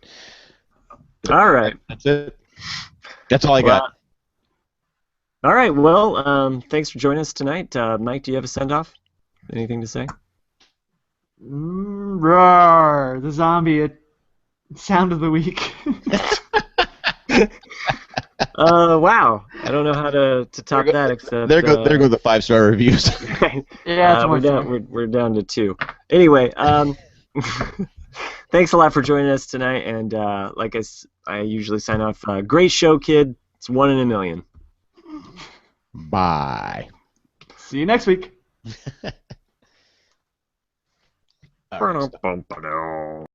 All right. that's it. That's all I Well, got. all right. Well, thanks for joining us tonight. Mike, do you have a send-off? Anything to say? Roar, the zombie sound of the week. Wow. I don't know how to top that except There go the 5-star reviews. Yeah, that's we're more down fair. we're down to 2. Anyway, thanks a lot for joining us tonight, and like I usually sign off, great show, kid. It's 1 in a million. Bye. See you next week. All right, stop.